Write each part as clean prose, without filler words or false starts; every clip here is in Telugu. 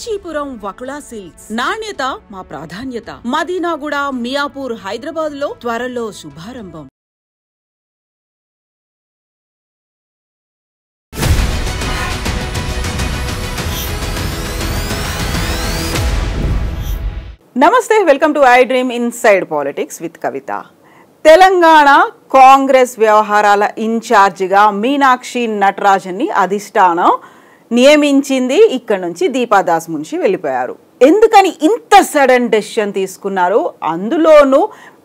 కాంచీపురం వకుళా సిల్క్స్ నాణ్యత మా ప్రాధాన్యత. మదీనాగూడ, మియాపూర్, హైదరాబాద్ లో త్వరలో శుభారంభం. నమస్తే, welcome to I Dream inside politics with Kavitha. Telangana Congress వ్యవహారాల ఇన్ఛార్జిగా మీనాక్షి నటరాజన్ని అధిష్టానం నియమించింది. ఇక్కడ నుంచి దీపాదాస్ మున్షి వెళ్ళిపోయారు. ఎందుకని ఇంత సడన్ డెసిషన్ తీసుకున్నారు? అందులోనూ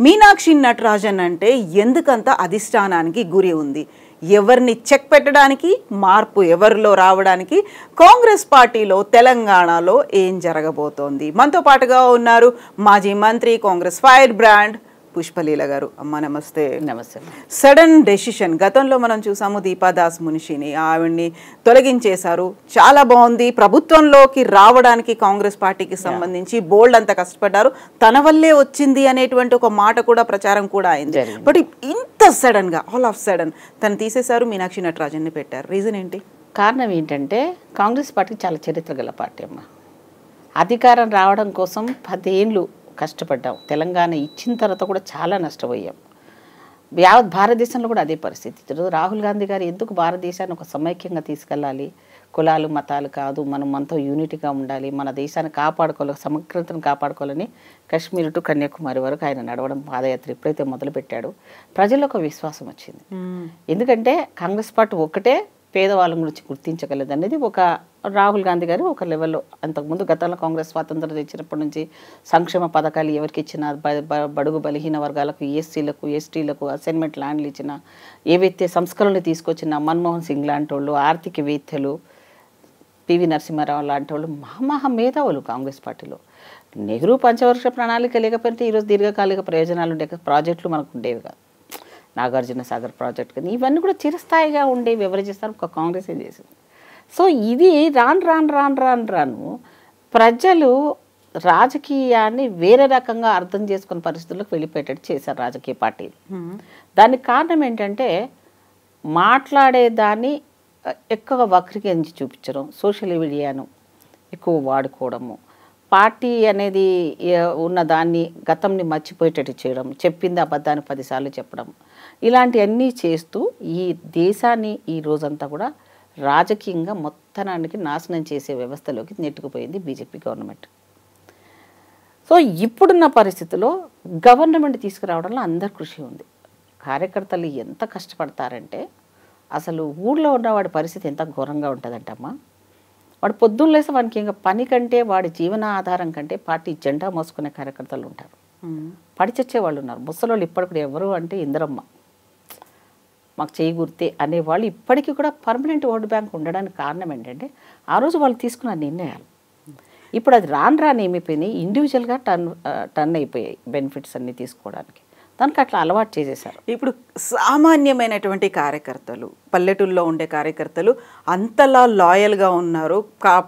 మీనాక్షి నటరాజన్ అంటే ఎందుకంత అధిష్టానానికి గురి ఉంది? ఎవరిని చెక్ పెట్టడానికి, మార్పు ఎవరిలో రావడానికి, కాంగ్రెస్ పార్టీలో తెలంగాణలో ఏం జరగబోతోంది? మనతో పాటుగా ఉన్నారు మాజీ మంత్రి, కాంగ్రెస్ ఫైర్ బ్రాండ్ పుష్పలీల గారు. అమ్మ నమస్తే. నమస్తే. Sudden decision. గతంలో మనం చూసాము దీపాదాస్ మున్షిని, ఆవిడ్ని తొలగించేశారు. చాలా బాగుంది. ప్రభుత్వంలోకి రావడానికి కాంగ్రెస్ పార్టీకి సంబంధించి బోల్డ్ అంత కష్టపడ్డారు, తన వల్లే వచ్చింది అనేటువంటి ఒక మాట కూడా ప్రచారం కూడా అయింది. బట్ ఇంత సడన్ గా ఆల్ ఆఫ్ సడన్ తను తీసేశారు, మీనాక్షి నటరాజన్ని పెట్టారు. రీజన్ ఏంటి? కారణం ఏంటంటే కాంగ్రెస్ పార్టీ చాలా చరిత్ర గల పార్టీ అమ్మ. అధికారం రావడం కోసం 10 ఏళ్ళు కష్టపడ్డాం. తెలంగాణ ఇచ్చిన తర్వాత కూడా చాలా నష్టపోయాం. యావత్ భారతదేశంలో కూడా అదే పరిస్థితి. రాహుల్ గాంధీ గారు ఎందుకు భారతదేశాన్ని ఒక సమైక్యంగా తీసుకెళ్ళాలి, కులాలు మతాలు కాదు, మనం మనతో యూనిటీగా ఉండాలి, మన దేశాన్ని కాపాడుకోవాలి, సమగ్రతను కాపాడుకోవాలని కాశ్మీర్ టు కన్యాకుమారి వరకు ఆయన నడవడం, పాదయాత్ర ఎప్పుడైతే మొదలుపెట్టాడో ప్రజల్లో ఒక విశ్వాసం వచ్చింది. ఎందుకంటే కాంగ్రెస్ పార్టీ ఒక్కటే పేదవాళ్ళ గురించి గుర్తించగలదు అనేది ఒక రాహుల్ గాంధీ గారు ఒక లెవెల్లో. అంతకుముందు గతంలో కాంగ్రెస్ స్వాతంత్రం తెచ్చినప్పటి నుంచి సంక్షేమ పథకాలు ఎవరికి ఇచ్చినా, బడుగు బలహీన వర్గాలకు, ఎస్సీలకు, ఎస్టీలకు అసైన్మెంట్ ల్యాండ్లు ఇచ్చిన, ఏవైతే సంస్కరణలు తీసుకొచ్చిన మన్మోహన్ సింగ్ లాంటి వాళ్ళు, ఆర్థికవేత్తలు, పివి నరసింహారావు లాంటి వాళ్ళు మహా మేధావులు కాంగ్రెస్ పార్టీలో. నెహ్రూ పంచవర్ష ప్రణాళిక లేకపోతే ఈరోజు దీర్ఘకాలిక ప్రయోజనాలు ఉండే ప్రాజెక్టులు మనకు ఉండేవి కాదు. నాగార్జున సాగర్ ప్రాజెక్ట్ కానీ ఇవన్నీ కూడా చిరస్థాయిగా ఉండేవి. ఎవరు చేస్తారు? ఒక కాంగ్రెసే చేసింది. సో ఇది రాను ప్రజలు రాజకీయాన్ని వేరే రకంగా అర్థం చేసుకునే పరిస్థితుల్లోకి వెళ్ళిపోయేటట్టు చేశారు రాజకీయ పార్టీలు. దానికి కారణం ఏంటంటే మాట్లాడేదాన్ని ఎక్కువ వక్రీకరించి చూపించడం, సోషల్ మీడియాను ఎక్కువ వాడుకోవడము, పార్టీ అనేది ఉన్నదాన్ని గతంని మర్చిపోయేటట్టు చేయడం, చెప్పింది అబద్ధాన్ని 10 సార్లు చెప్పడం, ఇలాంటివన్నీ చేస్తూ ఈ దేశాన్ని ఈ రోజంతా కూడా రాజకీయంగా మొత్తానికి నాశనం చేసే వ్యవస్థలోకి నెట్టుకుపోయింది బీజేపీ గవర్నమెంట్. సో ఇప్పుడున్న పరిస్థితిలో గవర్నమెంట్ తీసుకురావడంలో అందరి కృషి ఉంది. కార్యకర్తలు ఎంత కష్టపడతారంటే అసలు ఊళ్ళో ఉన్నవాడి పరిస్థితి ఎంత ఘోరంగా ఉంటుందంటమ్మా. వాడు పొద్దున్న లేసి వానికి ఇంకా పని కంటే, వాడి జీవన ఆధారం కంటే పార్టీ జెండా మోసుకునే కార్యకర్తలు ఉంటారు, పడిచచ్చే వాళ్ళు ఉన్నారు. ముసలోళ్ళు ఇప్పటికి ఎవరు అంటే ఇందిరమ్మ మాకు చేయి గుర్తే అనేవాళ్ళు ఇప్పటికీ కూడా పర్మనెంట్ ఓటు బ్యాంక్ ఉండడానికి కారణం ఏంటంటే ఆ రోజు వాళ్ళు తీసుకున్న నిర్ణయాలు. ఇప్పుడు అది రాను ఏమైపోయినాయి, ఇండివిజువల్గా టర్న్ అయిపోయాయి బెనిఫిట్స్ అన్నీ తీసుకోవడానికి. దానికి అట్లా అలవాటు చేసేసారు. ఇప్పుడు సామాన్యమైనటువంటి కార్యకర్తలు, పల్లెటూల్లో ఉండే కార్యకర్తలు అంతలా లాయల్గా ఉన్నారు,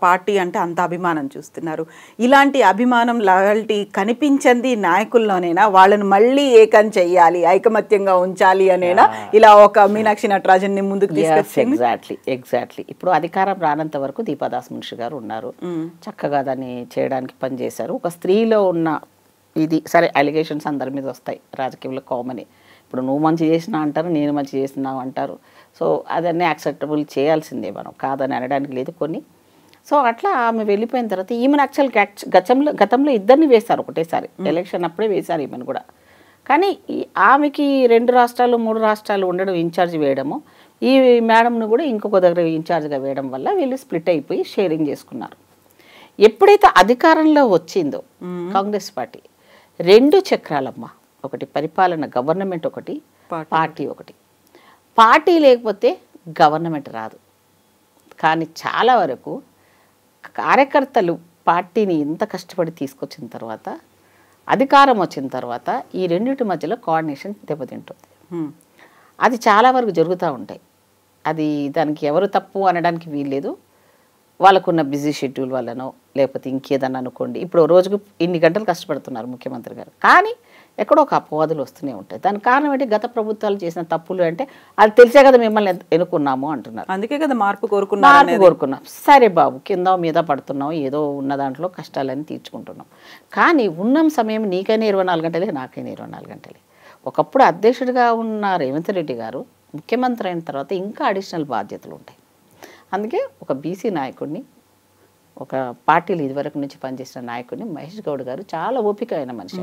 పార్టీ అంటే అంత అభిమానం చూస్తున్నారు. ఇలాంటి అభిమానం, లాయల్టీ కనిపించింది నాయకుల్లోనేనా? వాళ్ళని మళ్ళీ ఏకం చెయ్యాలి, ఐకమత్యంగా ఉంచాలి అనేనా ఇలా ఒక మీనాక్షి నటరాజన్ని ముందుకు తీసుకొచ్చింది? ఎగ్జాక్ట్లీ. ఇప్పుడు అధికారం రానంత వరకు దీపాదాస్ మున్షి గారు ఉన్నారు, చక్కగా దాన్ని చేయడానికి పనిచేశారు. ఒక స్త్రీలో ఉన్న ఇది సరే, అలిగేషన్స్ అందరి మీద వస్తాయి రాజకీయంలో, కామనే. ఇప్పుడు నువ్వు మంచి చేసినా అంటారు, నేను మంచి చేసినావు అంటారు. సో అదన్నీ యాక్సెప్టబుల్ చేయాల్సిందే, మనం కాదని అనడానికి లేదు కొన్ని. సో అట్లా ఆమె వెళ్ళిపోయిన తర్వాత ఈమెను గతంలో ఇద్దరిని వేశారు ఒకటేసారి, ఎలక్షన్ అప్పుడే వేశారు ఈమెను కూడా. కానీ ఆమెకి 2 రాష్ట్రాలు 3 రాష్ట్రాలు ఉండడం, ఇన్ఛార్జ్ వేయడము, ఈ మేడంను కూడా ఇంకొక దగ్గర ఇన్ఛార్జ్గా వేయడం వల్ల వీళ్ళు స్ప్లిట్ అయిపోయి షేరింగ్ చేసుకున్నారు. ఎప్పుడైతే అధికారంలో వచ్చిందో కాంగ్రెస్ పార్టీ 2 చక్రాలమ్మ, ఒకటి పరిపాలన గవర్నమెంట్, ఒకటి పార్టీ. ఒకటి పార్టీ లేకపోతే గవర్నమెంట్ రాదు. కానీ చాలా వరకు కార్యకర్తలు పార్టీని ఎంత కష్టపడి తీసుకొచ్చిన తర్వాత, అధికారం వచ్చిన తర్వాత ఈ రెండింటి మధ్యలో కోఆర్డినేషన్ దెబ్బతింటుంది. అది చాలా వరకు జరుగుతూ ఉంటాయి. అది దానికి ఎవరు తప్పు అనడానికి వీల్లేదు. వాళ్ళకున్న బిజీ షెడ్యూల్ వల్లనో లేకపోతే ఇంకేదన్నా అనుకోండి. ఇప్పుడు రోజుకు ఇన్ని గంటలు కష్టపడుతున్నారు ముఖ్యమంత్రి గారు, కానీ ఎక్కడో ఒక అపవాదులు వస్తూనే ఉంటాయి. దానికి కారణం ఏంటి? గత ప్రభుత్వాలు చేసిన తప్పులు అంటే అది తెలిసే కదా మిమ్మల్ని ఎన్నుకున్నాము అంటున్నారు. అందుకే కదా మార్పు కోరుకున్నాం. సరే బాబు, కింద మీద పడుతున్నాం, ఏదో ఉన్న దాంట్లో కష్టాలని తీర్చుకుంటున్నాం. కానీ ఉన్న సమయం నీకైనా 24 గంటలే, నాకైనా 24 గంటలే. ఒకప్పుడు అధ్యక్షుడిగా ఉన్న రేవంత్ రెడ్డి గారు ముఖ్యమంత్రి అయిన తర్వాత ఇంకా అడిషనల్ బాధ్యతలు ఉంటాయి. అందుకే ఒక బీసీ నాయకుడిని, ఒక పార్టీలు ఇదివరకు నుంచి పనిచేసిన నాయకుడిని మహేష్ గౌడ్ గారు చాలా ఓపిక అయిన మనిషి.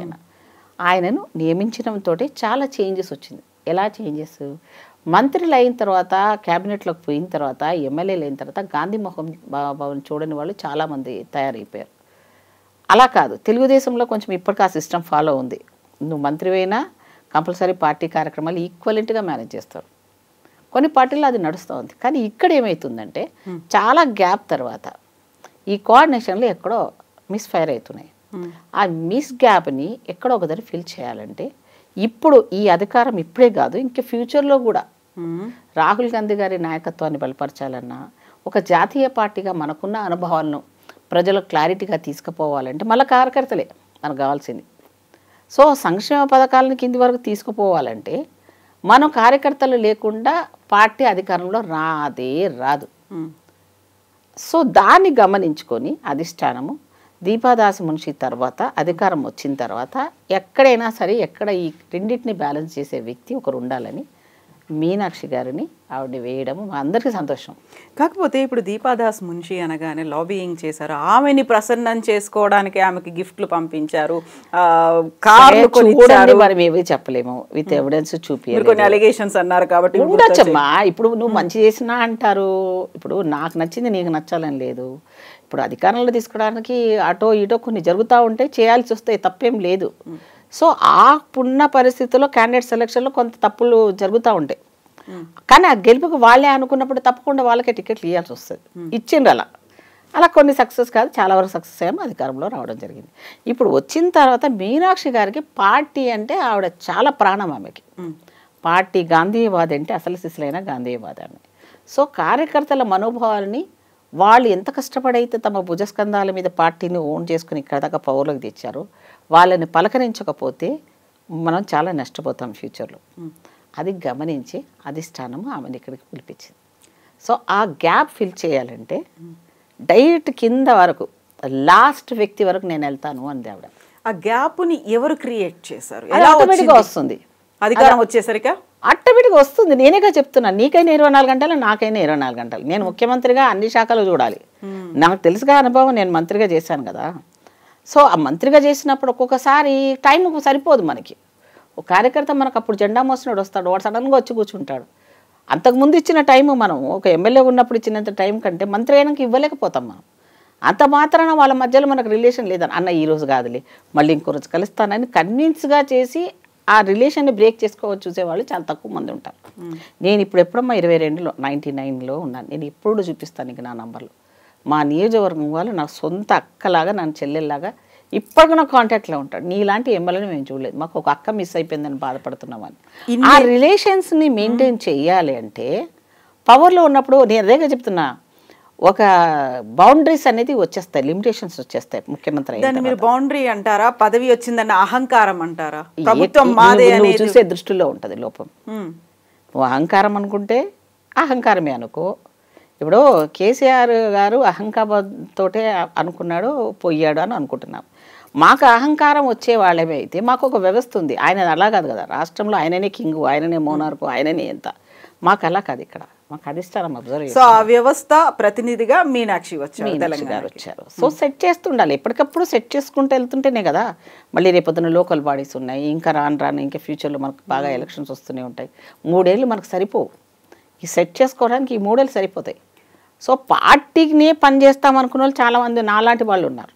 ఆయనను నియమించడంతో చాలా చేంజెస్ వచ్చింది. ఎలా చేంజెస్? మంత్రులు అయిన తర్వాత, క్యాబినెట్లోకి పోయిన తర్వాత, ఎమ్మెల్యేలు అయిన తర్వాత గాంధీ భవన్ చూడని వాళ్ళు చాలామంది తయారైపోయారు. అలా కాదు, తెలుగుదేశంలో కొంచెం ఇప్పటికీ ఆ సిస్టమ్ ఫాలో ఉంది. నువ్వు మంత్రివైనా కంపల్సరీ పార్టీ కార్యక్రమాలు ఈక్వలెంట్గా మేనేజ్ చేస్తారు. కొన్ని పార్టీల్లో అది నడుస్తూ ఉంది. కానీ ఇక్కడ ఏమవుతుందంటే చాలా గ్యాప్ తర్వాత ఈ కోఆర్డినేషన్లు ఎక్కడో మిస్ఫైర్ అవుతున్నాయి. ఆ మిస్ గ్యాప్ని ఎక్కడో ఒక దగ్గర ఫిల్ చేయాలంటే ఇప్పుడు ఈ అధికారం ఇప్పుడే కాదు, ఇంకా ఫ్యూచర్లో కూడా రాహుల్ గాంధీ గారి నాయకత్వాన్ని బలపరచాలన్నా, ఒక జాతీయ పార్టీగా మనకున్న అనుభవాలను ప్రజలకు క్లారిటీగా తీసుకుపోవాలంటే మళ్ళీ కార్యకర్తలే మనకు కావాల్సింది. సో సంక్షేమ పథకాలను కింది వరకు తీసుకుపోవాలంటే మనం కార్యకర్తలు లేకుండా పార్టీ అధికారంలో రాదు. సో దాన్ని గమనించుకొని అధిష్టానము దీపాదాస్ మున్షి తర్వాత అధికారం వచ్చిన తర్వాత ఎక్కడైనా సరే ఎక్కడ ఈ రెండింటిని బ్యాలెన్స్ చేసే వ్యక్తి ఒకరు ఉండాలని మీనాక్షి గారిని ఆవిడని వేయడం మా అందరికీ సంతోషం. కాకపోతే ఇప్పుడు దీపాదాస్ మున్షి అనగానే లాబీయింగ్ చేశారు, ఆమెని ప్రసన్నం చేసుకోవడానికి ఆమెకి గిఫ్ట్లు పంపించారు, కార్లు కొనిచ్చారు. మరి మేమే చెప్పలేము, విత్ ఎవిడెన్స్ చూపించారు. కొన్ని అలిగేషన్స్ అన్నారు కాబట్టి ఉండొచ్చమ్మా. ఇప్పుడు నువ్వు మంచి చేసినా అంటారు. ఇప్పుడు నాకు నచ్చింది నీకు నచ్చాలని లేదు. ఇప్పుడు అధికారంలో తీసుకోవడానికి అటో ఇటో కొన్ని జరుగుతూ ఉంటే చేయాల్సి వస్తాయి, తప్పేం లేదు. సో ఆ పున్న పరిస్థితుల్లో క్యాండిడేట్ సెలక్షన్లో కొంత తప్పులు జరుగుతూ ఉంటాయి. కానీ ఆ గెలుపుకు వాళ్ళే అనుకున్నప్పుడు తప్పకుండా వాళ్ళకే టికెట్లు ఇవ్వాల్సి వస్తుంది. ఇచ్చిండ్రు అలా కొన్ని సక్సెస్ కాదు, చాలా వరకు సక్సెస్ అయ్యాము, అధికారంలో రావడం జరిగింది. ఇప్పుడు వచ్చిన తర్వాత మీనాక్షి గారికి పార్టీ అంటే ఆవిడ చాలా ప్రాణం. ఆమెకి పార్టీ గాంధీవాది అంటే అసలు సిసలైన గాంధీవాది ఆమె. సో కార్యకర్తల మనోభావాలని వాళ్ళు ఎంత కష్టపడైతే తమ భుజస్కంధాల మీద పార్టీని ఓన్ చేసుకుని ఇక్కడ దాకా పవర్లోకి తెచ్చారో వాళ్ళని పలకరించకపోతే మనం చాలా నష్టపోతాం ఫ్యూచర్లో. అది గమనించి అధిష్టానము ఆమెను ఇక్కడికి పిలిపించింది. సో ఆ గ్యాప్ ఫిల్ చేయాలంటే డైరెక్ట్ కింద వరకు లాస్ట్ వ్యక్తి వరకు నేను వెళ్తాను అంది ఆవిడ. ఆ గ్యాప్ని ఎవరు క్రియేట్ చేశారు? ఆటోమేటిక్గా వస్తుంది, అధికారం వచ్చేసరికి ఆటోమేటిక్గా వస్తుంది. నేనేగా చెప్తున్నాను, నీకైనా 24 గంటలు, నాకైనా 24 గంటలు. నేను ముఖ్యమంత్రిగా అన్ని శాఖలు చూడాలి. నాకు తెలుసుగా అనుభవం, నేను మంత్రిగా చేశాను కదా. సో ఆ మంత్రిగా చేసినప్పుడు ఒక్కొక్కసారి టైం సరిపోదు మనకి. ఒక కార్యకర్త మనకు అప్పుడు జెండా మోసినాడు వస్తాడు, వాడు సడన్గా వచ్చి కూర్చుంటాడు. అంతకుముందు ఇచ్చిన టైము మనం ఒక ఎమ్మెల్యే ఉన్నప్పుడు ఇచ్చినంత టైం కంటే మంత్రి అయినాక ఇవ్వలేకపోతాం మనం. అంత మాత్రాన వాళ్ళ మధ్యలో మనకు రిలేషన్ లేదని, అన్న ఈరోజు కాదులే మళ్ళీ ఇంకో రోజు కలుస్తానని కన్విన్స్గా చేసి ఆ రిలేషన్ని బ్రేక్ చేసుకోవచ్చు చూసేవాళ్ళు చాలా తక్కువ మంది ఉంటారు. నేను ఇప్పుడు ఎప్పుడమ్మా 22లో 99లో ఉన్నాను. నేను ఎప్పుడు చూపిస్తాను ఇంక నా నంబర్లు. మా నియోజకవర్గం వాళ్ళు నా సొంత అక్కలాగా, నన్ను చెల్లెల్లాగా ఇప్పటికీ నా కాంటాక్ట్లో ఉంటాడు. నీలాంటి ఎమ్మెల్యేని మేము చూడలేదు, మాకు ఒక అక్క మిస్ అయిపోయిందని బాధపడుతున్నామని. ఆ రిలేషన్స్ని మెయింటైన్ చేయాలి అంటే పవర్లో ఉన్నప్పుడు నేను అదేగా చెప్తున్నా, ఒక బౌండరీస్ అనేది వచ్చేస్తాయి, లిమిటేషన్స్ వచ్చేస్తాయి. ముఖ్యమంత్రి దాన్ని మీరు బౌండరీ అంటారా, పదవి వచ్చిందన్న అహంకారం అంటారా? ప్రభుత్వం మాదే నువ్వు చూసే దృష్టిలో ఉంటుంది లోపం. నువ్వు అహంకారం అనుకుంటే అహంకారమే అనుకో. ఇప్పుడు కేసీఆర్ గారు అహంకారంతోటే అనుకున్నాడు, పోయాడు అని అనుకుంటున్నాం. మాకు అహంకారం వచ్చే వాళ్ళమే అయితే మాకు ఒక వ్యవస్థ ఉంది. ఆయన అలా కాదు కదా, రాష్ట్రంలో ఆయననే కింగు, ఆయననే మోనార్కు, ఆయననే ఎంత. మాకు అలా కాదు, ఇక్కడ మాకు అధిష్టానం అబ్జర్వ్. సో ఆ వ్యవస్థ ప్రతినిధిగా మీనాక్షి గారు వచ్చారు. సో సెట్ చేస్తుండాలి, ఎప్పటికప్పుడు సెట్ చేసుకుంటూ వెళ్తుంటేనే కదా. మళ్ళీ రేపొద్దున లోకల్ బాడీస్ ఉన్నాయి, ఇంకా రాను ఇంకా ఫ్యూచర్లో మనకు బాగా ఎలక్షన్స్ వస్తూనే ఉంటాయి. 3 ఏళ్ళు మనకు సరిపోవు, ఈ సెట్ చేసుకోవడానికి ఈ 3 ఏళ్ళు సరిపోతాయి. సో పార్టీనే పని చేస్తాం అనుకున్న వాళ్ళు చాలామంది నాలాంటి వాళ్ళు ఉన్నారు.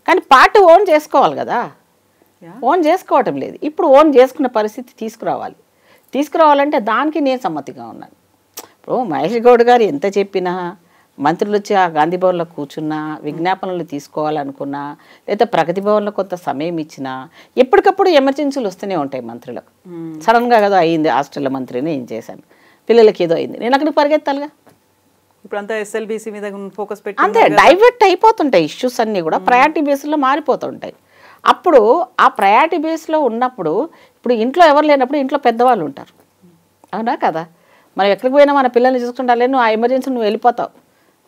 కానీ పార్టీ ఓన్ చేసుకోవాలి కదా, ఓన్ చేసుకోవటం లేదు. ఇప్పుడు ఓన్ చేసుకున్న పరిస్థితి తీసుకురావాలంటే దానికి నేను సమ్మతిగా ఉన్నాను. ఇప్పుడు మహేష్ గౌడ్ గారు ఎంత చెప్పినా, మంత్రులు వచ్చి ఆ గాంధీ భవన్లో కూర్చున్నా, విజ్ఞాపనలు తీసుకోవాలనుకున్నా, లేదా ప్రగతి భవన్లో కొంత సమయం ఇచ్చినా, ఎప్పటికప్పుడు ఎమర్జెన్సీలు వస్తూనే ఉంటాయి మంత్రులకు. సడన్గా కదా అయింది, హాస్టల్ మంత్రిని ఏం చేశాను, పిల్లలకి ఏదో అయింది, నేను అక్కడికి పరిగెత్తాలిగా. ఇప్పుడు అంతా ఎస్ఎల్బీసీ మీద ఫోకస్ పెట్టి అంతే డైవర్ట్ అయిపోతుంటాయి ఇష్యూస్ అన్నీ కూడా, ప్రయారిటీ బేస్లో మారిపోతుంటాయి. అప్పుడు ఆ ప్రయారిటీ బేస్లో ఉన్నప్పుడు ఇప్పుడు ఇంట్లో ఎవరు లేనప్పుడు ఇంట్లో పెద్దవాళ్ళు ఉంటారు, అవునా కదా? మనం ఎక్కడికి పోయినా మన పిల్లల్ని చూసుకుంటాలే, నువ్వు ఆ ఎమర్జెన్సీ నువ్వు వెళ్ళిపోతావు,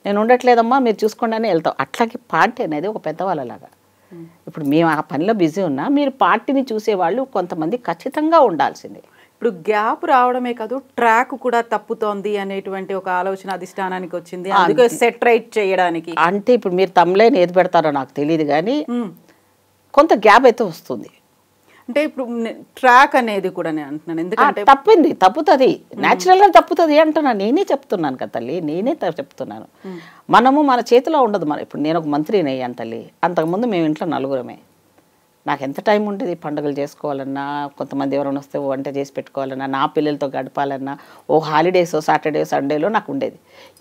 నేను ఉండట్లేదమ్మా మీరు చూసుకోండి అని వెళ్తావు. అట్లాగే పార్టీ అనేది ఒక పెద్దవాళ్ళలాగా. ఇప్పుడు మేము ఆ పనిలో బిజీ ఉన్నా మీరు పార్టీని చూసేవాళ్ళు కొంతమంది ఖచ్చితంగా ఉండాల్సిందే. ఇప్పుడు గ్యాప్ రావడమే కాదు, ట్రాక్ కూడా తప్పుతోంది అనేటువంటి ఒక ఆలోచన అధిష్టానానికి వచ్చింది, అందుకే సెట్ రైట్ చేయడానికి. అంటే ఇప్పుడు మీరు తమ్ములేని ఏది పెడతారో నాకు తెలియదు, కానీ కొంత గ్యాప్ అయితే వస్తుంది. అంటే ఇప్పుడు ట్రాక్ అనేది కూడా నేను అంటున్నాను, ఎందుకంటే తప్పుతుంది, న్యాచురల్గా తప్పుతుంది అంటున్నా. నేనే చెప్తున్నాను కదా తల్లి, నేనే చెప్తున్నాను. మనము మన చేతిలో ఉండదు. ఇప్పుడు నేను ఒక మంత్రిని అయ్యాను తల్లి, అంతకుముందు మేము ఇంట్లో నలుగురమే. నాకు ఎంత టైం ఉండేది పండుగలు చేసుకోవాలన్నా, కొంతమంది ఎవరైనా వస్తే వంట చేసి పెట్టుకోవాలన్నా, నా పిల్లలతో గడపాలన్నా, ఓ హాలిడేస్ సాటర్డే సండేలో నాకు ఉండేది.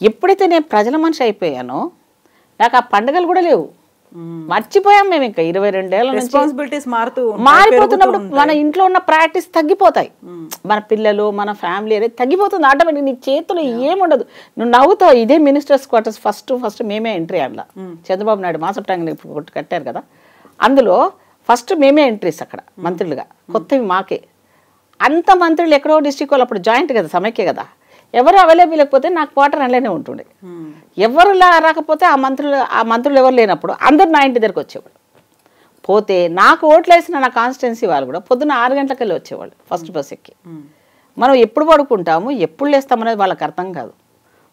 ఎప్పుడైతే నేను ప్రజల మనిషి అయిపోయానో నాకు ఆ పండుగలు కూడా లేవు, మర్చిపోయాం మేము. ఇంకా 22 ఏళ్ళ రెస్పాన్సిబిలిటీస్ మారిపోతున్నప్పుడు మన ఇంట్లో ఉన్న ప్రాక్టీస్ తగ్గిపోతాయి, మన పిల్లలు మన ఫ్యామిలీ అనేది తగ్గిపోతుంది ఆటోమేటిక్. నీ చేతులు ఏముండదు, నువ్వు నవ్వుతావు. ఇదే మినిస్టర్స్ క్వార్టర్స్ ఫస్ట్ మేమే ఎంట్రీ అందులో, చంద్రబాబు నాయుడు మాసప్ ట్యాంక్ ఇప్పుడు కట్టారు కదా, అందులో ఫస్ట్ మేమే ఎంట్రీస్ అక్కడ మంత్రులుగా, కొత్తవి మాకే. అంత మంత్రులు ఎక్కడో డిస్ట్రిక్ట్ వాళ్ళు అప్పుడు జాయింట్ కదా, సమైక్య కదా, ఎవరు అవైలబుల్ లేకపోతే నాకు క్వార్టర్ అందులోనే ఉంటుండే. ఎవరు రాకపోతే ఆ మంత్రులు ఎవరు లేనప్పుడు అందరు నా ఇంటి దగ్గరకు వచ్చేవాళ్ళు. పోతే నాకు ఓట్లు వేసిన నా కాన్స్టిట్యున్సీ వాళ్ళు కూడా పొద్దున్న 6 గంటలకు వెళ్ళి వచ్చేవాళ్ళు ఫస్ట్ బస్ ఎక్కి. మనం ఎప్పుడు పడుకుంటాము ఎప్పుడు లేస్తామనేది వాళ్ళకి అర్థం కాదు.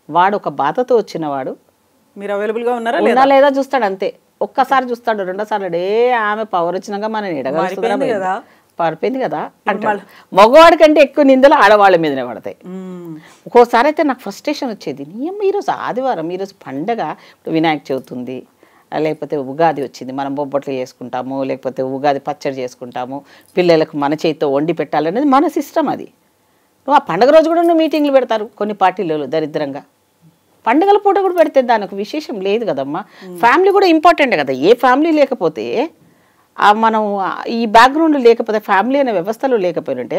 వాడు ఒక బాధతో వచ్చినవాడు మీరు అవైలబుల్గా ఉన్నారా లేదా చూస్తాడు అంతే. ఒక్కసారి చూస్తాడు, రెండోసారి ఆమె పవర్ వచ్చినాక మనం ఎడగలుగుతుంది కదా, పడిపోయింది కదా అంటాడు. మగవాడి కంటే ఎక్కువ నిందలు ఆడవాళ్ళ మీదనే పడతాయి. ఒక్కోసారి అయితే నాకు ఫ్రస్ట్రేషన్ వచ్చేది, ఈరోజు ఆదివారం, ఈరోజు పండగ, ఇప్పుడు వినాయక చవితి ఉంది, లేకపోతే ఉగాది వచ్చింది, మనం బొబ్బట్లు చేసుకుంటాము, లేకపోతే ఉగాది పచ్చడి చేసుకుంటాము, పిల్లలకు మన చేతితో వండి పెట్టాలనేది మన సిస్టమ్. అది నువ్వు ఆ పండుగ రోజు కూడా నువ్వు మీటింగ్లు పెడతారు కొన్ని పార్టీలలో దరిద్రంగా. పండుగల పూట కూడా పెడితే దానికి విశేషం లేదు కదమ్మా. ఫ్యామిలీ కూడా ఇంపార్టెంట్ కదా. ఏ ఫ్యామిలీ లేకపోతే మనం ఈ బ్యాక్గ్రౌండ్ లేకపోతే, ఫ్యామిలీ అనే వ్యవస్థలు లేకపోయినంటే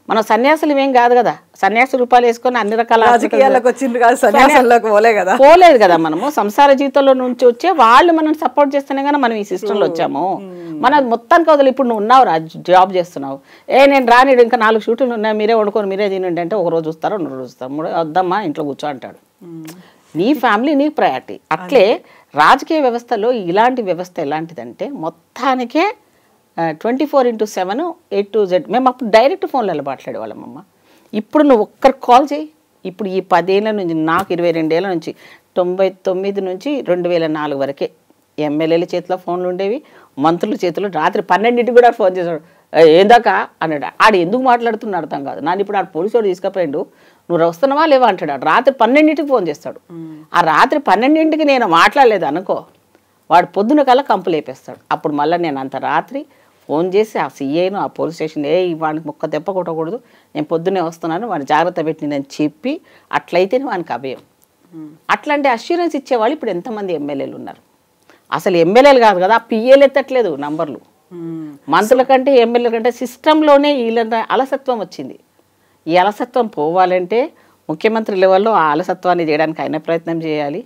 మనం సన్యాసులు ఏం కాదు కదా. సన్యాసి రూపాయలు వేసుకొని అన్ని రకాల పోలేదు కదా. మనము సంసార జీవితంలో నుంచి వచ్చే వాళ్ళు మనం సపోర్ట్ చేస్తేనే కానీ మనం ఈ సిస్టంలో వచ్చాము. మన మొత్తానికి వదిలి ఇప్పుడు నువ్వు ఉన్నావు జాబ్ చేస్తున్నావు, నేను రానిడు ఇంకా 4 షూట్లు ఉన్నాయి, మీరే వండుకొని మీరే తినండి అంటే ఒక రోజు చూస్తారో 2 రోజు చూస్తాం, వద్దమ్మా ఇంట్లో కూర్చో అంటాడు. నీ ఫ్యామిలీ నీ ప్రయారిటీ. అట్లే రాజకీయ వ్యవస్థలో ఇలాంటి వ్యవస్థ ఎలాంటిదంటే మొత్తానికే 24/7 A to Z. మేము అప్పుడు డైరెక్ట్ ఫోన్లలో మాట్లాడేవాళ్ళమమ్మ. ఇప్పుడు నువ్వు ఒక్కరికి కాల్ చేయి. ఇప్పుడు ఈ 10 ఏళ్ళ నుంచి, నాకు 22 ఏళ్ళ నుంచి, 99 నుంచి 2004 వరకే ఎమ్మెల్యేల చేతిలో ఫోన్లు ఉండేవి, మంత్రుల చేతిలో. రాత్రి 12ంటికి కూడా ఫోన్ చేశాడు, ఏందాకా అన్నాడు. ఆడు ఎందుకు మాట్లాడుతున్నా అర్థం కాదు. నన్ను ఇప్పుడు ఆడు పోలీసు వాడు తీసుకుపోయాడు, నువ్వు వస్తున్నావా లేవా అంటాడు. రాత్రి 12ంటికి ఫోన్ చేస్తాడు. ఆ రాత్రి 12ంటికి నేను మాట్లాడలేదు అనుకో, వాడు పొద్దున కల్లా కంపు లేపేస్తాడు. అప్పుడు మళ్ళీ నేను అంత రాత్రి ఫోన్ చేసి ఆ సీఐను, ఆ పోలీస్ స్టేషన్, వాడికి మొక్క దెబ్బ కొట్టకూడదు, నేను పొద్దున్నే వస్తున్నాను, వాడిని జాగ్రత్త పెట్టి నేను చెప్పి అట్లయితేనే వానికి అభయం. అట్లాంటి అష్యూరెన్స్ ఇచ్చేవాళ్ళు ఇప్పుడు ఎంతమంది ఎమ్మెల్యేలు ఉన్నారు. అసలు ఎమ్మెల్యేలు కాదు కదా, పిఏలు ఎత్తట్లేదు నంబర్లు. మంత్రుల కంటే ఎమ్మెల్యేల కంటే సిస్టంలోనే వీళ్ళ అలసత్వం వచ్చింది. ఈ అలసత్వం పోవాలంటే ముఖ్యమంత్రి లెవెల్లో ఆ అలసత్వాన్ని చేయడానికి ఆయన ప్రయత్నం చేయాలి.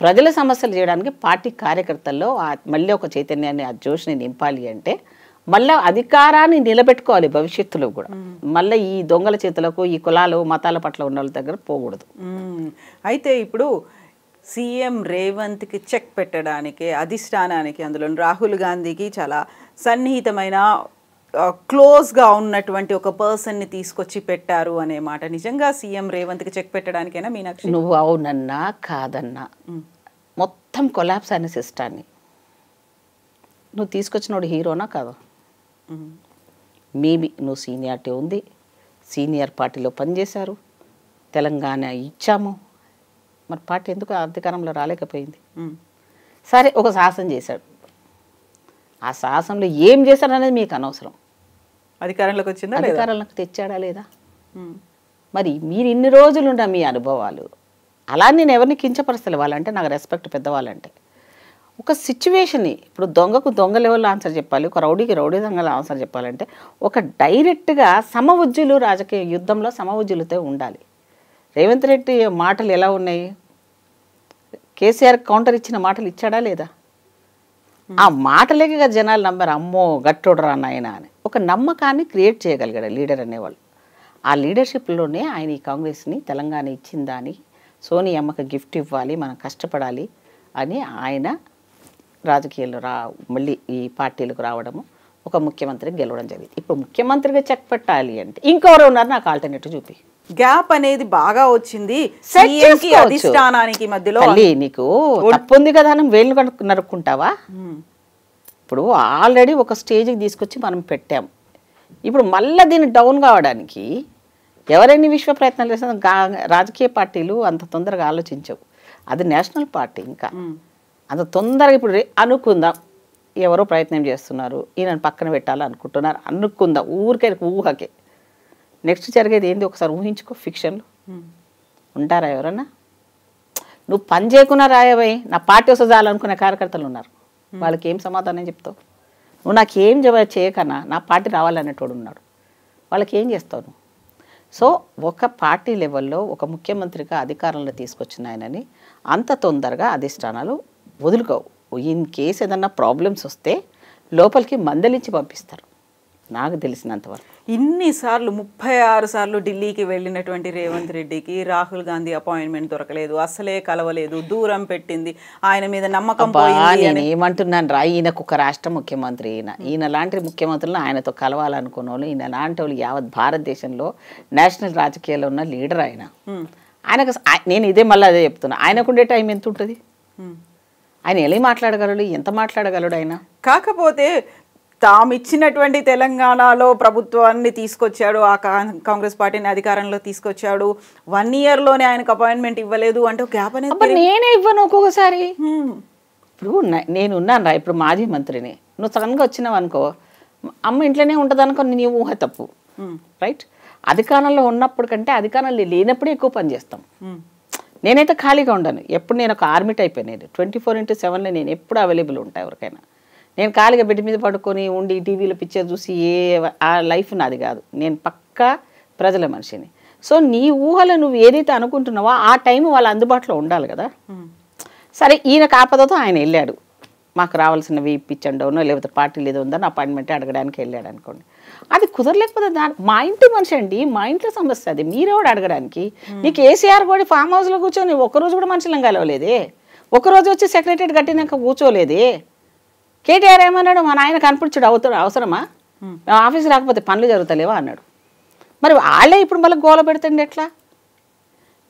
ప్రజల సమస్యలు చేయడానికి పార్టీ కార్యకర్తల్లో మళ్ళీ ఒక చైతన్యాన్ని, ఆ జోష్ని నింపాలి. అంటే మళ్ళీ అధికారాన్ని నిలబెట్టుకోవాలి భవిష్యత్తులో కూడా. మళ్ళీ ఈ దొంగల చేతులకు, ఈ కులాలు మతాల పట్ల ఉన్న వాళ్ళ దగ్గర పోకూడదు. అయితే ఇప్పుడు సీఎం రేవంత్కి చెక్ పెట్టడానికి అధిష్టానానికి, అందులో రాహుల్ గాంధీకి చాలా సన్నిహితమైన క్లోజ్గా ఉన్నటువంటి ఒక పర్సన్ని తీసుకొచ్చి పెట్టారు అనే మాట నిజంగా సీఎం రేవంత్కి చెక్ పెట్టడానికైనా మీనాక్షి? నువ్వు అవునన్నా కాదన్నా మొత్తం కొలాప్స్ అయిన సిస్టాన్ని నువ్వు తీసుకొచ్చినోడు హీరోనా కాదు? మేబీ నువ్వు సీనియారిటీ ఉంది, సీనియర్ పార్టీలో పనిచేశారు, తెలంగాణ ఇచ్చాము, మరి పార్టీ ఎందుకు అధికారంలో రాలేకపోయింది? సరే ఒక సాహసం చేశాడు, ఆ సాహసంలో ఏం చేశాడు అనేది మీకు అనవసరం. అధికారంలోకి వచ్చిందా, అధికారంలోకి తెచ్చాడా లేదా? మరి మీరు ఇన్ని రోజులున్న మీ అనుభవాలు, అలా నేను ఎవరిని కించపరుస్తలే. వాళ్ళంటే నాకు రెస్పెక్ట్, పెద్దవాళ్ళంటే. ఒక సిచ్యువేషన్ని, ఇప్పుడు దొంగకు దొంగ లెవెల్లో ఆన్సర్ చెప్పాలి, ఒక రౌడీకి రౌడీ దొంగలో ఆన్సర్ చెప్పాలంటే ఒక డైరెక్ట్గా సమవుజ్జులు, రాజకీయ యుద్ధంలో సమవుజ్జులతో ఉండాలి. రేవంత్ రెడ్డి మాటలు ఎలా ఉన్నాయి? కేసీఆర్ కౌంటర్ ఇచ్చిన మాటలు ఇచ్చాడా లేదా? ఆ మాటలేక కదా జనాలు నమ్మారు, అమ్మో గట్టోడరా నాయన అని. ఒక నమ్మకాన్ని క్రియేట్ చేయగలిగాడు లీడర్ అనేవాళ్ళు. ఆ లీడర్షిప్లోనే ఆయన ఈ కాంగ్రెస్ని తెలంగాణ ఇచ్చిందా అని, సోనియమ్మకి గిఫ్ట్ ఇవ్వాలి, మనం కష్టపడాలి అని ఆయన రాజకీయాల్లో మళ్ళీ ఈ పార్టీలకు రావడము, ఒక ముఖ్యమంత్రికి గెలవడం జరిగింది. ఇప్పుడు ముఖ్యమంత్రిగా చెక్ పెట్టాలి అంటే ఇంకెవరు ఉన్నారు నాకు ఆల్టర్నేటివ్ చూపి. గ్యాప్ అనేది బాగా వచ్చింది అధిష్టానానికి మధ్యలో. తల్లి నీకు తప్పు ఉంది కదా అని వేలు నరుక్కుంటావా? ఇప్పుడు ఆల్రెడీ ఒక స్టేజ్కి తీసుకొచ్చి మనం పెట్టాం. ఇప్పుడు మళ్ళీ దీన్ని డౌన్ కావడానికి ఎవరైనా విశ్వ ప్రయత్నాలు చేస్తున్నా రాజకీయ పార్టీలు అంత తొందరగా ఆలోచించవు. అది నేషనల్ పార్టీ ఇంకా అంత తొందరగా ఇప్పుడు అనుకుందాం ఎవరో ప్రయత్నం చేస్తున్నారు, ఈయన పక్కన పెట్టాలనుకుంటున్నారు అనుకుందాం, ఊహకే. నెక్స్ట్ జరిగేది ఏంది ఒకసారి ఊహించుకో. ఫిక్షన్లు ఉంటారా ఎవరన్నా? నువ్వు పని చేయకున్నా రాయబోయి నా పార్టీ వస్తే చాలనుకునే కార్యకర్తలు ఉన్నారు. వాళ్ళకి ఏం సమాధానం చెప్తావు? నువ్వు నాకేం చేయకన్నా నా పార్టీ రావాలనేటోడు ఉన్నాడు, వాళ్ళకి ఏం చేస్తావు నువ్వు? సో ఒక పార్టీ లెవెల్లో ఒక ముఖ్యమంత్రిగా అధికారంలో తీసుకొచ్చిన ఆయనని అంత తొందరగా అధిష్టానాలు వదులుకోవు. ఇన్ కేసు ఏదన్నా ప్రాబ్లమ్స్ వస్తే లోపలికి మందలించి పంపిస్తారు నాకు తెలిసినంతవరకు. ఇన్నిసార్లు 36 సార్లు ఢిల్లీకి వెళ్ళినటువంటి రేవంత్ రెడ్డికి రాహుల్ గాంధీ అపాయింట్మెంట్ దొరకలేదు, అసలే కలవలేదు, దూరం పెట్టింది, ఆయన మీద నమ్మకం పోయింది. నేను ఏమంటున్నాను రా, ఈయనకు ఒక రాష్ట్ర ముఖ్యమంత్రి, ఈయన లాంటి ముఖ్యమంత్రులను ఆయనతో కలవాలనుకున్న వాళ్ళు, ఈయన లాంటి వాళ్ళు యావత్ భారతదేశంలో నేషనల్ రాజకీయాల్లో ఉన్న లీడర్ ఆయన. ఆయనకు నేను ఇదే మళ్ళీ అదే చెప్తున్నా, ఆయనకుండే టైం ఎంత ఉంటుంది? ఆయన ఎలా మాట్లాడగలడు, ఎంత మాట్లాడగలడు ఆయన? కాకపోతే తాము ఇచ్చినటువంటి తెలంగాణలో ప్రభుత్వాన్ని తీసుకొచ్చాడు, ఆ కాంగ్రెస్ పార్టీని అధికారంలో తీసుకొచ్చాడు, 1 ఇయర్లోనే ఆయనకు అపాయింట్మెంట్ ఇవ్వలేదు అంటే గ్యాప్ అనేది నేనే ఇవ్వను ఒక్కొక్కసారి. ఇప్పుడు నేను ఉన్నాను రా, ఇప్పుడు మాజీ మంత్రిని, నువ్వు సడన్గా వచ్చినావు అనుకో, అమ్మ ఇంట్లోనే ఉంటుంది అనుకో, నీ ఊహ తప్పు. రైట్? అధికారంలో ఉన్నప్పుడు కంటే అధికారంలో లేనప్పుడే ఎక్కువ పని చేస్తాం. నేనైతే ఖాళీగా ఉండను. ఎప్పుడు నేను ఒక ఆర్మీ టైప్ అయినది, 24/7లో నేను ఎప్పుడు అవైలబుల్ ఉంటాయి ఎవరికైనా. నేను ఖాళీగా బెడ్ మీద పడుకొని ఉండి టీవీలో పిక్చర్ చూసి ఆ లైఫ్ నాది కాదు. నేను పక్కా ప్రజల మనిషిని. సో నీ ఊహలో నువ్వు ఏదైతే అనుకుంటున్నావో ఆ టైం వాళ్ళ అందుబాటులో ఉండాలి కదా. సరే ఈయనకు ఆపదతో ఆయన వెళ్ళాడు, మాకు రావాల్సినవి ఇప్పించండవునో లేకపోతే పార్టీలు ఏదో ఉందని అపాయింట్మెంట్ అడగడానికి వెళ్ళాడు అనుకోండి. అది కుదరలేకపోతే మా ఇంటి మనిషి అండి, మా ఇంట్లో సమస్య అది, మీరెవడు అడగడానికి? నీకు కేసీఆర్ కూడా ఫామ్ హౌస్లో కూర్చొని ఒక్కరోజు కూడా మనుషులను కలవలేదే, ఒకరోజు వచ్చి సెక్రటరీ కట్టినాక కూర్చోలేదే. కేటీఆర్ ఏమన్నాడు, మా నాయన కనిపించడు అవసరమా, మేము ఆఫీస్ రాకపోతే పనులు జరుగుతలేవా అన్నాడు. మరి వాళ్ళే ఇప్పుడు మళ్ళీ గోల పెడుతుండే ఎట్లా?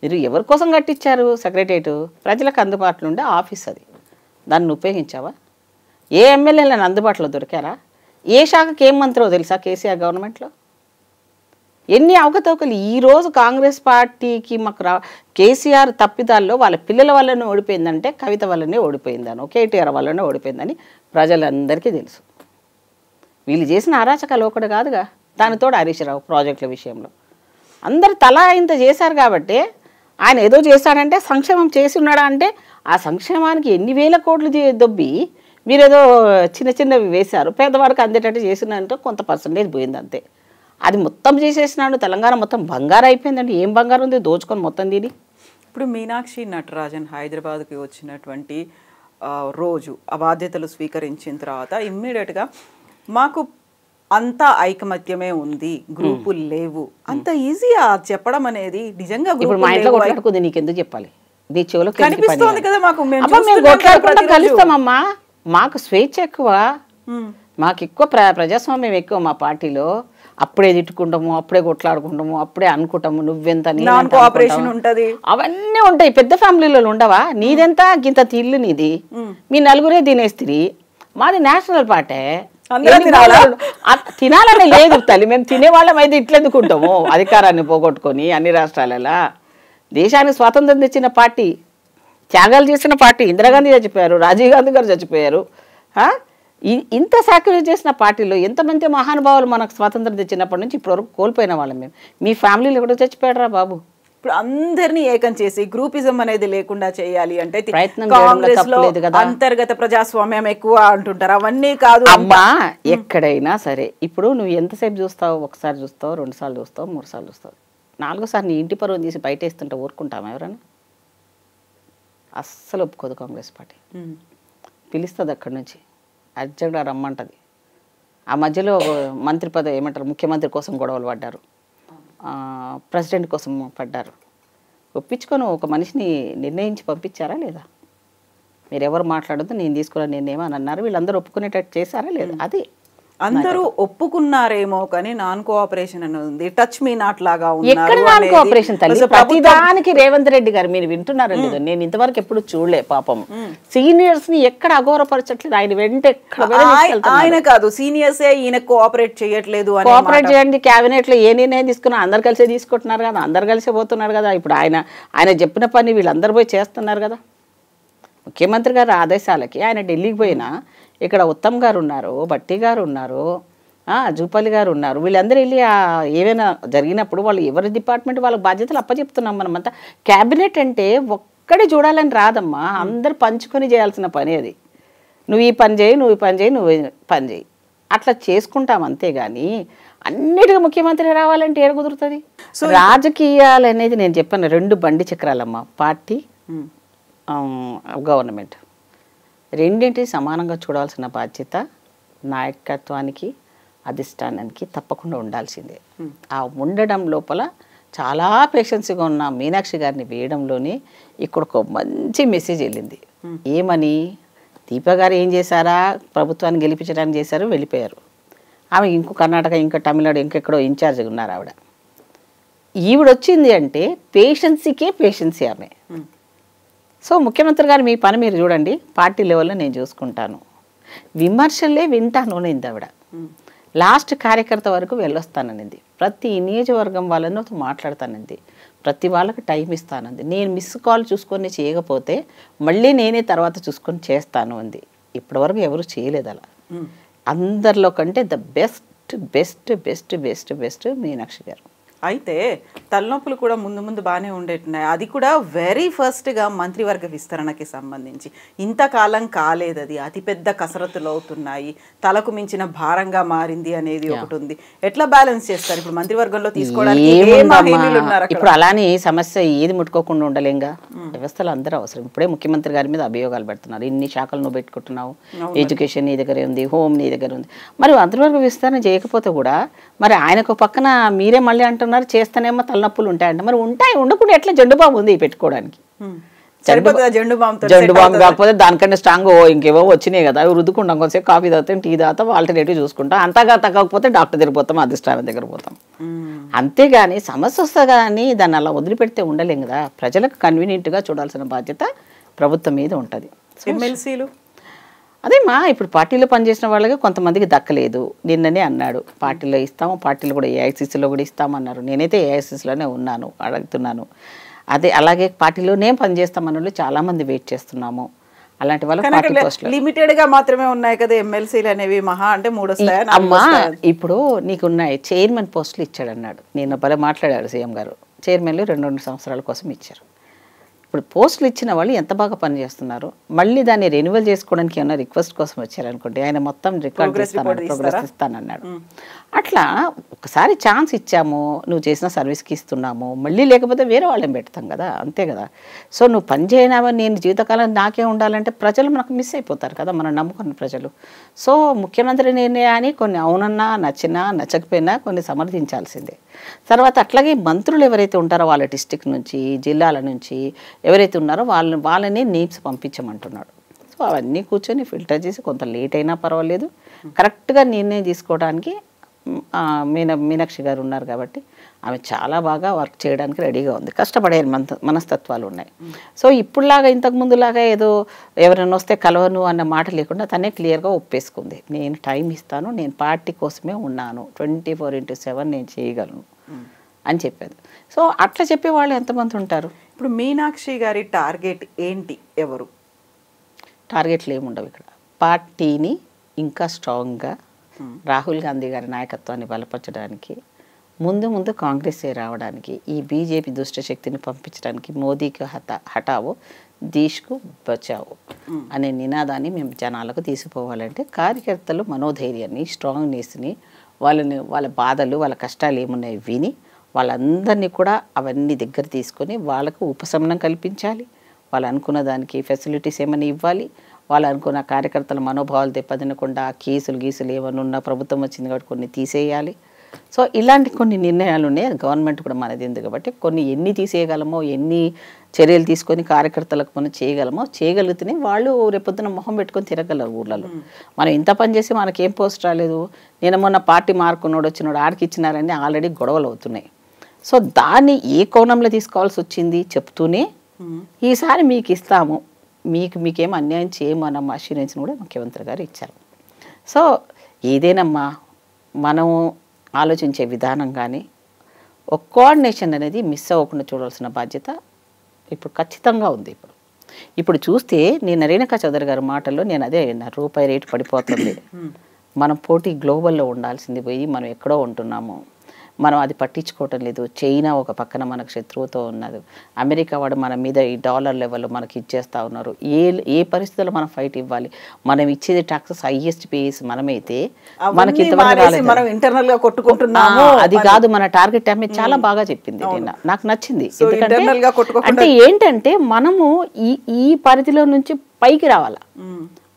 మీరు ఎవరి కోసం కట్టించారు సెక్రటరియట్? ప్రజలకు అందుబాటులో ఉండే ఆఫీస్ అది, దాన్ని ఉపయోగించావా? ఏ ఎమ్మెల్యేలను అందుబాటులో దొరికారా? ఏ శాఖకి ఏం మంత్రో తెలుసా కేసీఆర్ గవర్నమెంట్లో? ఎన్ని అవకతవకలు ఈరోజు కాంగ్రెస్ పార్టీకి మాకు కేసీఆర్ తప్పిదాల్లో వాళ్ళ పిల్లల వల్లనే ఓడిపోయిందంటే కవిత వల్లనే ఓడిపోయిందనో కేటీఆర్ వల్లనే ఓడిపోయిందని ప్రజలందరికీ తెలుసు. వీళ్ళు చేసిన అరాచకాలు ఒకటి కాదుగా, దానితో హరీష్ రావు ప్రాజెక్టుల విషయంలో అందరు తలా ఇంత చేశారు కాబట్టి ఆయన ఏదో చేశాడంటే సంక్షేమం చేసి ఉన్నాడా అంటే ఆ సంక్షేమానికి ఎన్ని వేల కోట్లు దొబ్బి మీరేదో చిన్న చిన్నవి వేశారు, పేదవాడికి అందేటట్టు చేసినంటే కొంత పర్సంటేజ్ పోయింది అంతే. అది మొత్తం చేసేసినాడు, తెలంగాణ మొత్తం బంగారం అయిపోయిందండి. ఏం బంగారం ఉంది దోచుకొని మొత్తం దీని. ఇప్పుడు మీనాక్షి నటరాజన్ హైదరాబాద్కి వచ్చినటువంటి రోజు ఆ బాధ్యతలు స్వీకరించిన తర్వాత ఇమ్మీడియట్గా మాకు అంతా ఐకమత్యమే ఉంది, గ్రూపులు లేవు, అంత ఈజీగా చెప్పడం అనేది నిజంగా ఇప్పుడు మా ఇంట్లో కొట్లాడుకుంది నీకెందుకు చెప్పాలి? నీ చెవులో కనిపిస్తోంది కదా మాకు, మేము కొట్లాడుకుంటా కలుస్తామమ్మా. మాకు స్వేచ్ఛ ఎక్కువ, మాకు ఎక్కువ ప్రజాస్వామ్యం ఎక్కువ మా పార్టీలో. అప్పుడే తిట్టుకుంటాము, అప్పుడే కొట్లాడుకుంటాము, అప్పుడే అనుకుంటాము నువ్వెంత అవన్నీ ఉంటాయి. పెద్ద ఫ్యామిలీలో ఉండవా? నీదెంత గింత తిల్లు నీది, మీ నలుగురే తినేస్తిరి, మాది నేషనల్ పార్టీ. తినాలనే లేదు తల్లి, మేము తినేవాళ్ళం అయితే ఇట్లెందుకుంటాము అధికారాన్ని పోగొట్టుకొని అన్ని రాష్ట్రాలలో. దేశానికి స్వాతంత్రం తెచ్చిన పార్టీ, త్యాగాలు చేసిన పార్టీ. ఇందిరాగాంధీ చచ్చిపోయారు, రాజీవ్ గాంధీ గారు చచ్చిపోయారు. ఇంత సాక్రిఫైస్ చేసిన పార్టీలో ఎంతమంది మహానుభావులు మనకు స్వాతంత్రం తెచ్చినప్పటి నుంచి ఇప్పటివరకు కోల్పోయిన వాళ్ళం మేము. మీ ఫ్యామిలీలో కూడా చచ్చిపోయారా బాబు? ఇప్పుడు అందరినీ ఏకం చేసి గ్రూపిజం అనేది లేకుండా చేయాలి అంటే కాంగ్రెస్ లో అంతర్గత ప్రజాస్వామ్యం ఎక్కువ అంటుంటారు, అవన్నీ కాదు అమ్మా. ఎక్కడైనా సరే ఇప్పుడు నువ్వు ఎంతసేపు చూస్తావు? ఒకసారి చూస్తావు, 2 సార్లు చూస్తావు, 3 సార్లు చూస్తావు, 4సారి నీ ఇంటి పరువు తీసి బయట వేస్తుంటే ఊరుకుంటామా ఎవరైనా? అస్సలు ఒప్పుకోదు కాంగ్రెస్ పార్టీ. పిలుస్తుంది అక్కడి నుంచి, అర్జెంటుగా రమ్మంటది. ఆ మధ్యలో మంత్రి పదవి ఏమంటారు ముఖ్యమంత్రి కోసం గొడవలు పడ్డారు, ప్రెసిడెంట్ కోసం పడ్డారు. ఒప్పించుకొని ఒక మనిషిని నిర్ణయించి పంపించారా లేదా? మీరెవరు మాట్లాడొద్దు, నేను తీసుకున్న నిర్ణయం అని అన్నారు. వీళ్ళందరూ ఒప్పుకునేటట్టు చేశారా లేదా? అది అందరూ ఒప్పుకున్నారేమో కానీ నాన్ కోఆపరేషన్ అని ఉంది, టచ్ మీ నాట్ లాగా ఎక్కడ నాన్ కోఆపరేషన్ తల్లి? ప్రతిదానికి రేవంత్ రెడ్డి గారు మీరు వింటున్నారో లేదో, నేను ఇంతవరకు ఎప్పుడు చూడలే. పాపం సీనియర్స్ ని ఎక్కడ అఘోరపరచట్లేదు ఆయన. వెంట ఆయన కాదు సీనియర్సే ఈయన కోఆపరేట్ చేయట్లేదు. కోఆపరేట్ చేయండి, క్యాబినెట్ లో ఏ నిర్ణయం తీసుకున్నా అందరు కలిసే తీసుకుంటున్నారు కదా, అందరు కలిసే పోతున్నారు కదా. ఇప్పుడు ఆయన చెప్పిన పని వీళ్ళందరూ పోయి చేస్తున్నారు కదా. ముఖ్యమంత్రి గారు ఆదేశాలకి ఆయన ఢిల్లీకి పోయినా ఇక్కడ ఉత్తమ్ గారు ఉన్నారు, భట్టి గారు ఉన్నారు, జూపల్లి గారు ఉన్నారు. వీళ్ళందరూ వెళ్ళి ఏవైనా జరిగినప్పుడు వాళ్ళు ఎవరి డిపార్ట్మెంట్ వాళ్ళ బాధ్యతలు అప్పచెప్తున్నాం. మనమంతా క్యాబినెట్ అంటే ఒక్కడే చూడాలని రాదమ్మా, అందరు పంచుకొని చేయాల్సిన పని అది. నువ్వు ఈ పని చేయి, నువ్వు ఈ పని చేయి, నువ్వు పని చేయి, అట్లా చేసుకుంటాం అంతేగాని అన్నిటికీ ముఖ్యమంత్రి రావాలంటే ఏడ కుదురుతుంది? సో రాజకీయాలు అనేది నేను చెప్పాను 2 బండి చక్రాలమ్మా, పార్టీ గవర్నమెంట్. రెండింటిని సమానంగా చూడాల్సిన బాధ్యత నాయకత్వానికి అధిష్టానానికి తప్పకుండా ఉండాల్సిందే. ఆ ఉండడం లోపల చాలా పేషెన్స్గా ఉన్న మీనాక్షి గారిని వేయడంలోనే ఇక్కడ ఒక మంచి మెసేజ్ వెళ్ళింది. ఏమని? దీపా గారు ఏం చేశారా, ప్రభుత్వాన్ని గెలిపించడానికి చేశారు, వెళ్ళిపోయారు. ఆమె ఇంకో కర్ణాటక, ఇంకా తమిళనాడు, ఇంకెక్కడో ఇన్ఛార్జ్గా ఉన్నారు ఆవిడ. ఈవిడొచ్చింది అంటే పేషెన్సీ ఆమె. సో ముఖ్యమంత్రి గారు మీ పని మీరు చూడండి, పార్టీ లెవెల్లో నేను చూసుకుంటాను, విమర్శలే వింటాను అనేది ఆవిడ. లాస్ట్ కార్యకర్త వరకు వెళ్ళొస్తాననింది, ప్రతి నియోజకవర్గం వాళ్ళని మాట్లాడతానంది, ప్రతి వాళ్ళకి టైం ఇస్తానంది. నేను మిస్ కాల్ చూసుకొని చేయకపోతే మళ్ళీ నేనే తర్వాత చూసుకొని చేస్తాను అంది. ఇప్పటివరకు ఎవరు చేయలేదు అలా. అందరిలో కంటే the best best best best best Meenakshi గారు. అయితే తలనొప్పులు కూడా ముందు బాగానే ఉండేట్టున్నాయి. అది కూడా వెరీ ఫస్ట్గా మంత్రివర్గ విస్తరణకి సంబంధించి ఇంతకాలం కాలేదు, అది అతిపెద్ద కసరత్తులు అవుతున్నాయి, తలకు మించిన భారంగా మారింది అనేది ఒకటి ఉంది. ఎట్లా బ్యాలెన్స్ చేస్తారు ఇప్పుడు మంత్రివర్గంలో తీసుకోవడానికి? ఇప్పుడు అలానే సమస్య ఏది ముట్టుకోకుండా ఉండలేంగా, వ్యవస్థలు అందరూ అవసరం. ఇప్పుడే ముఖ్యమంత్రి గారి మీద అభియోగాలు పెడుతున్నారు, ఇన్ని శాఖలు నువ్వు పెట్టుకుంటున్నావు, ఎడ్యుకేషన్ నీ దగ్గరే ఉంది, హోమ్ నీ దగ్గర ఉంది. మరి మంత్రివర్గ విస్తరణ చేయకపోతే కూడా మరి ఆయనకు పక్కన మీరే మళ్ళీ అంటున్నారు చేస్తానేమో తలనొప్పులు ఉంటాయంట. మరి ఉండకుండా ఎట్లా జెండు బాంబు ఉంది పెట్టుకోవడానికి? జెండు బాంబు కాకపోతే దానికన్నా స్ట్రాంగ్ ఇంకేవో వచ్చినాయి కదా, అవి రుద్దుకుంటాం, కొంచెం కాఫీ తాగుతాం, టీ తాగుతాం, ఆల్టర్నేటివ్ చూసుకుంటాం. అంతగా తగ్గకపోతే డాక్టర్ దగ్గర పోతాం, అధిష్టానం దగ్గర పోతాం. అంతేగాని సమస్య వస్తుంది కానీ దాన్ని అలా వదిలిపెడితే ఉండలేం కదా. ప్రజలకు కన్వీనియంట్గా చూడాల్సిన బాధ్యత ప్రభుత్వం మీద ఉంటుంది. ఎమ్మెల్సీలు అదేమా ఇప్పుడు పార్టీలో పనిచేసిన వాళ్ళకి కొంతమందికి దక్కలేదు. నిన్ననే అన్నాడు పార్టీలో ఇస్తాము, పార్టీలో కూడా ఏఐసిసిలో కూడా ఇస్తామన్నారు. నేనైతే ఏఐసిసిలోనే ఉన్నాను, అడుగుతున్నాను. అదే అలాగే పార్టీలోనే పనిచేస్తామన్న వాళ్ళు చాలామంది వెయిట్ చేస్తున్నాము. అలాంటి వాళ్ళకి లిమిటెడ్ గా మాత్రమే ఉన్నాయి కదా ఎమ్మెల్సీలు అనేవి, మహా అంటే 3 వస్తాయి అమ్మా. ఇప్పుడు నీకున్నాయి చైర్మన్ పోస్టులు ఇచ్చాడు అన్నాడు, నేను భలే మాట్లాడాడు సీఎం గారు. చైర్మన్లు 2 సంవత్సరాల కోసం ఇచ్చారు. ఇప్పుడు పోస్టులు ఇచ్చిన వాళ్ళు ఎంత బాగా పనిచేస్తున్నారు, మళ్ళీ దాన్ని రెన్యువల్ చేసుకోవడానికి ఏమన్నా రిక్వెస్ట్ కోసం వచ్చారనుకోండి, ఆయన మొత్తం రికార్డ్ ప్రోగ్రెస్ ఇస్తానన్నాడు. అట్లా ఒకసారి ఛాన్స్ ఇచ్చాము, నువ్వు చేసిన సర్వీస్కి ఇస్తున్నాము, మళ్ళీ లేకపోతే వేరే వాళ్ళని పెడతాం కదా, అంతే కదా. సో నువ్వు పని చేయనామని నేను జీవితకాలం నాకే ఉండాలంటే ప్రజలు మనకు మిస్ అయిపోతారు కదా, మనం నమ్ముకున్న ప్రజలు. సో ముఖ్యమంత్రి నిర్ణయాన్ని కొన్ని అవునన్నా నచ్చినా నచ్చకపోయినా కొన్ని సమర్థించాల్సిందే. తర్వాత అట్లాగే మంత్రులు ఎవరైతే ఉంటారో వాళ్ళ డిస్టిక్ నుంచి, జిల్లాల నుంచి ఎవరైతే ఉన్నారో వాళ్ళని నేమ్స్ పంపించమంటున్నాడు. సో అవన్నీ కూర్చొని ఫిల్టర్ చేసి కొంత లేట్ అయినా పర్వాలేదు, కరెక్ట్గా నిర్ణయం తీసుకోవడానికి మీనాక్షి గారు ఉన్నారు కాబట్టి ఆమె చాలా బాగా వర్క్ చేయడానికి రెడీగా ఉంది. కష్టపడే మనస్తత్వాలు ఉన్నాయి. సో ఇప్పుడులాగా ఇంతకుముందులాగా ఏదో ఎవరైనా వస్తే కలవను అన్న మాట లేకుండా తనే క్లియర్గా ఒప్పేసుకుంది. నేను టైం ఇస్తాను, నేను పార్టీ కోసమే ఉన్నాను, 24/7 నేను చేయగలను అని చెప్పేది. సో అట్లా చెప్పే వాళ్ళు ఎంతమంది ఉంటారు? ఇప్పుడు మీనాక్షి గారి టార్గెట్ ఏంటి? ఎవరు టార్గెట్లు ఏముండవు ఇక్కడ. పార్టీని ఇంకా స్ట్రాంగ్గా రాహుల్ గాంధీ గారి నాయకత్వాన్ని బలపరచడానికి, ముందు కాంగ్రెసే రావడానికి, ఈ బీజేపీ దుష్టశక్తిని పంపించడానికి, మోదీకి హటావో దేశ్కు బచావో అనే నినాదాన్ని మేము జనాలకు తీసుకుపోవాలంటే కార్యకర్తలు మనోధైర్యాన్ని, స్ట్రాంగ్నెస్ని, వాళ్ళ బాధలు వాళ్ళ కష్టాలు ఏమున్నాయి విని వాళ్ళందరినీ కూడా అవన్నీ దగ్గర తీసుకొని వాళ్ళకు ఉపశమనం కల్పించాలి, వాళ్ళు అనుకున్న దానికి ఫెసిలిటీస్ ఏమైనా ఇవ్వాలి, వాళ్ళు అనుకున్న కార్యకర్తల మనోభావాలు దెబ్బతినకుండా కేసులు గీసులు ఏమైనా ఉన్నా ప్రభుత్వం వచ్చింది కాబట్టి కొన్ని తీసేయాలి. సో ఇలాంటి కొన్ని నిర్ణయాలు ఉన్నాయి. గవర్నమెంట్ కూడా మనది ఉంది కాబట్టి కొన్ని ఎన్ని తీసేయగలమో, ఎన్ని చర్యలు తీసుకొని కార్యకర్తలకు మనం చేయగలిగితేనే వాళ్ళు రేపొద్దున మొహం పెట్టుకొని తిరగలరు ఊళ్ళలో. మనం ఇంత పని చేసి మనకేం పోస్ట్ రాలేదు, నేను మొన్న పార్టీ మార్కున్నోడు వచ్చినోడు ఆడికి ఇచ్చినారని ఆల్రెడీ గొడవలు అవుతున్నాయి. సో దాన్ని ఏ కోణంలో తీసుకోవాల్సి వచ్చింది చెప్తూనే ఈసారి మీకు ఇస్తాము, మీకేం అన్యాయం చేయము అన్న అష్యూరెన్స్ కూడా ముఖ్యమంత్రి గారు ఇచ్చారు. సో ఏదేనమ్మా మనం ఆలోచించే విధానం కానీ ఒక కోఆర్డినేషన్ అనేది మిస్ అవ్వకుండా చూడాల్సిన బాధ్యత ఇప్పుడు ఖచ్చితంగా ఉంది. ఇప్పుడు చూస్తే నేను రేణుకా చౌదరి గారి మాటల్లో నేను అదే రూపాయి రేటు పడిపోతుంది, మనం పోటీ గ్లోబల్లో ఉండాల్సింది పోయి మనం ఎక్కడో ఉంటున్నాము, మనం అది పట్టించుకోవటం లేదు. చైనా ఒక పక్కన మనకు శత్రువుతో ఉన్నది, అమెరికా వాడు మన మీద ఈ డాలర్ లెవెల్లో మనకి ఇచ్చేస్తూ ఉన్నారు. ఏ పరిస్థితుల్లో మనం ఫైట్ ఇవ్వాలి, మనం ఇచ్చేది టాక్సెస్ హైయెస్ట్ పేస్ మనమైతే మనకి అది కాదు మన టార్గెట్. ఆమె చాలా బాగా చెప్పింది, నాకు నచ్చింది. అంటే ఏంటంటే మనము ఈ పరిధిలో నుంచి పైకి రావాలా,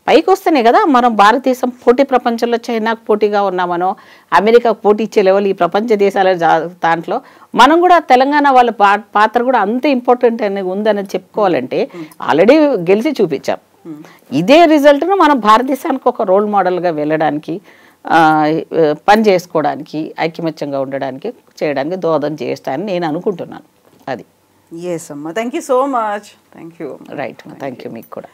పైకి వస్తేనే కదా మనం భారతదేశం పోటీ ప్రపంచంలో చైనాకు పోటీగా ఉన్నామనో అమెరికాకు పోటీ ఇచ్చే లెవెల్ ఈ ప్రపంచ దేశాల దాంట్లో మనం కూడా తెలంగాణ వాళ్ళ పాత్ర కూడా అంత ఇంపార్టెంట్ అనేది ఉందనేది చెప్పుకోవాలంటే ఆల్రెడీ గెలిచి చూపించాం. ఇదే రిజల్ట్ను మనం భారతదేశానికి ఒక రోల్ మోడల్గా వెళ్ళడానికి, పని చేసుకోవడానికి, ఐకమత్యంగా ఉండడానికి, చేయడానికి దోహదం చేస్తానని నేను అనుకుంటున్నాను. అది ఎస్ అమ్మా, thank you so much. Thank you. Right, thank you మీకు కూడా.